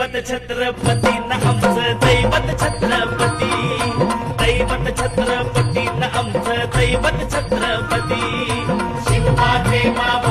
दैवत छत्रपती न आमचं दैवत छत्रपती, दैवत छत्रपती न आमचं दैवत छत्रपती. शिवबाचे बाबा